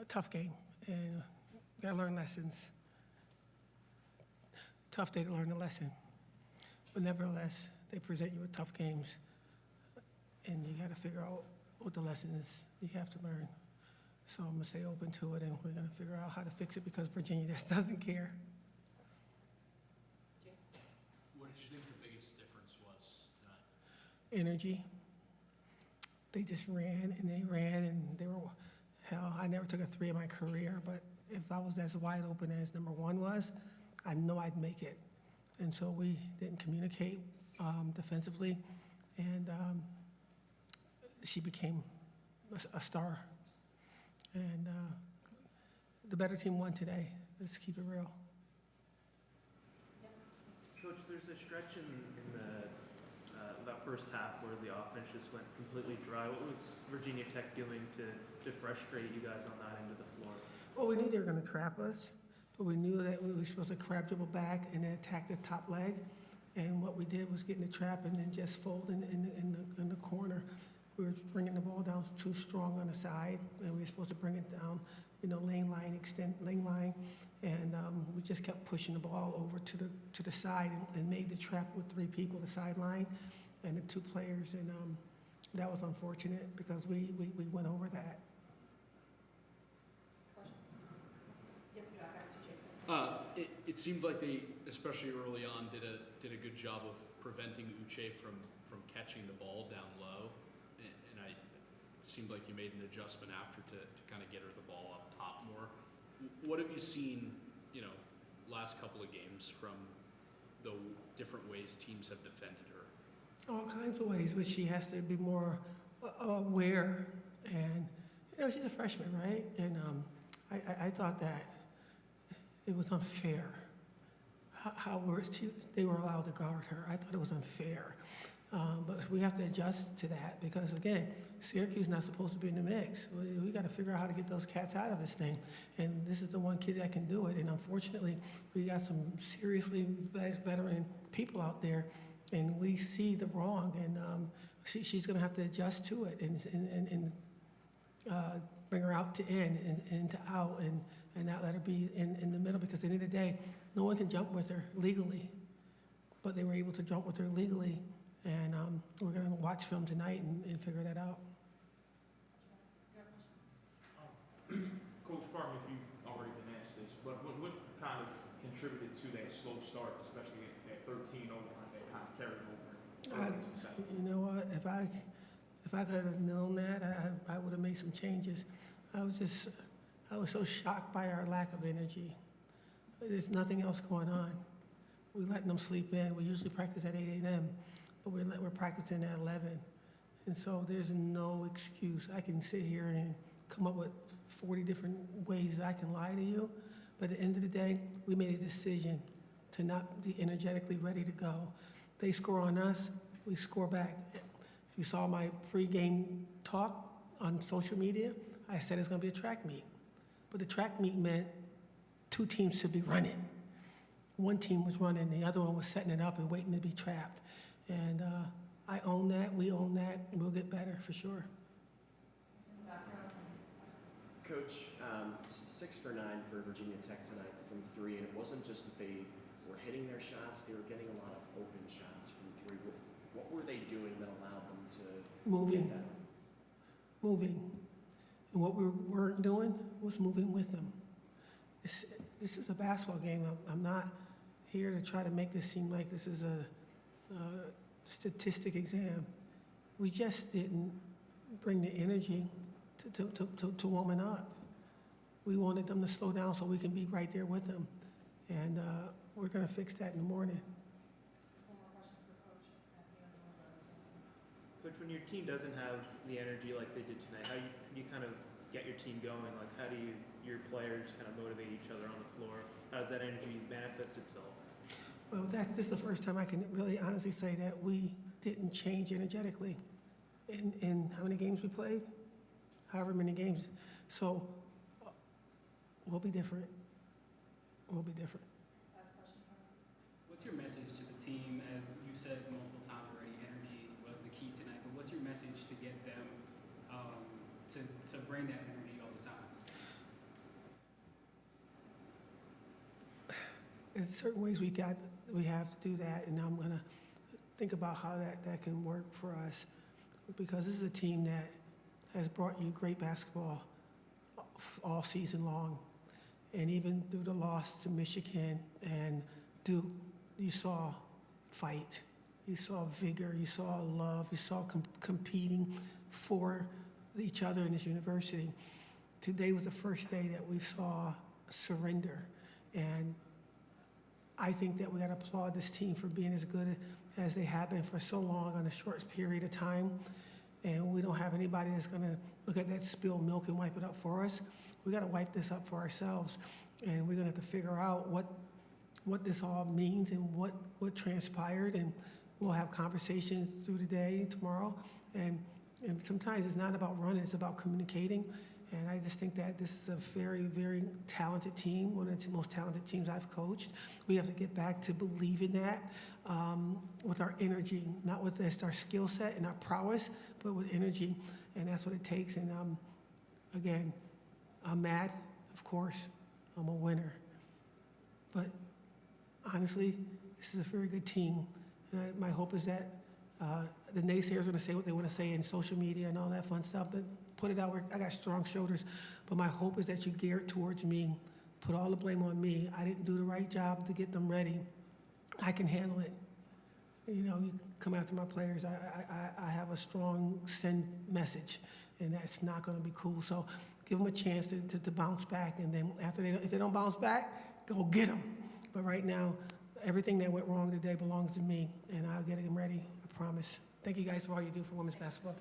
a tough game, and gotta learn lessons. Tough day to learn a lesson. But nevertheless, they present you with tough games, and you gotta figure out what the lesson is you have to learn. So I'm gonna stay open to it, and we're gonna figure out how to fix it because Virginia just doesn't care. What did you think the biggest difference was tonight? Energy. They just ran, and they were, hell, I never took a three in my career, but if I was as wide open as number one was, I know I'd make it. And so we didn't communicate defensively, and she became a star. And the better team won today. Let's keep it real. Coach, there's a stretch in that first half where the offense just went completely dry. What was Virginia Tech doing to frustrate you guys on that end of the floor? Well, we knew they were going to trap us, but we knew that we were supposed to crab dribble back and then attack the top leg. And what we did was get in the trap and then just fold in the corner. We were bringing the ball down too strong on the side, and we were supposed to bring it down, lane line, extend lane line, and we just kept pushing the ball over to the side and made the trap with three people, the sideline, and the two players, and that was unfortunate because we went over that. Question? Yep, back to Jake. It seemed like they, especially early on, did a good job of preventing Uche from catching the ball down low, and it seemed like you made an adjustment after to kind of get her the ball up top more. What have you seen, last couple of games from the different ways teams have defended her? All kinds of ways, but she has to be more aware, and she's a freshman, right? And I thought that it was unfair how they were allowed to guard her. I thought it was unfair. But we have to adjust to that because, again, Syracuse is not supposed to be in the mix. We got to figure out how to get those cats out of this thing. And this is the one kid that can do it. And unfortunately, we got some seriously veteran people out there, and we see the wrong. And she's going to have to adjust to it and bring her out to in and to out and not let her be in the middle because at the end of the day, no one can jump with her legally. But they were able to jump with her legally. And we're going to watch film tonight and figure that out. Coach, pardon me if you've already been asked this, but what kind of contributed to that slow start, especially at 13 over that kind of carried over? You know what? If I could have known that, I would have made some changes. I was so shocked by our lack of energy. There's nothing else going on. We're letting them sleep in. We usually practice at 8 a.m., but we're practicing at 11. And so there's no excuse. I can sit here and come up with 40 different ways I can lie to you, but at the end of the day, we made a decision to not be energetically ready to go. They score on us, we score back. If you saw my pregame talk on social media, I said it's going to be a track meet. But the track meet meant two teams should be running. One team was running, the other one was setting it up and waiting to be trapped. And I own that, we own that, and we'll get better for sure. Coach, 6 for 9 for Virginia Tech tonight from 3, and it wasn't just that they were hitting their shots, they were getting a lot of open shots from 3. What were they doing that allowed them to get that? Moving. And what we weren't doing was moving with them. This is a basketball game. I'm not here to try to make this seem like this is a statistic exam. We just didn't bring the energy to warming up. We wanted them to slow down so we can be right there with them. And we're going to fix that in the morning. One more questions for Coach. Coach, when your team doesn't have the energy like they did tonight, how you kind of get your team going? Like, how do your players kind of motivate each other on the floor? How does that energy manifest itself? Well, this is the first time I can really honestly say that we didn't change energetically in how many games we played? However many games. So we'll be different. We'll be different. Last question. What's your message to the team? As you said multiple times already, energy was the key tonight, but what's your message to get them to bring that energy all the time? in certain ways we have to do that, and I'm gonna think about how that can work for us, because this is a team that has brought you great basketball all season long, and even through the loss to Michigan and Duke, you saw fight, you saw vigor, you saw love, you saw competing for each other in this university. Today was the first day that we saw surrender, and I think that we got to applaud this team for being as good as they have been for so long on a short period of time. And we don't have anybody that's going to look at that spilled milk and wipe it up for us. We got to wipe this up for ourselves, and we're going to have to figure out what this all means and what transpired. And we'll have conversations through the day, tomorrow. And sometimes it's not about running; it's about communicating. And I just think that this is a very, very talented team, one of the most talented teams I've coached. We have to get back to believing that with our energy, not with our skill set and our prowess, but with energy. And that's what it takes. And again, I'm mad, of course. I'm a winner. But honestly, this is a very good team. And my hope is that the naysayers are going to say what they want to say in social media and all that fun stuff. But put it out where I got strong shoulders. But my hope is that you gear it towards me. Put all the blame on me. I didn't do the right job to get them ready. I can handle it. You know, you come after my players. I have a strong send message, and that's not going to be cool. So give them a chance to bounce back, and then if they don't bounce back, go get them. But right now, everything that went wrong today belongs to me, and I'll get them ready. I promise. Thank you guys for all you do for women's basketball.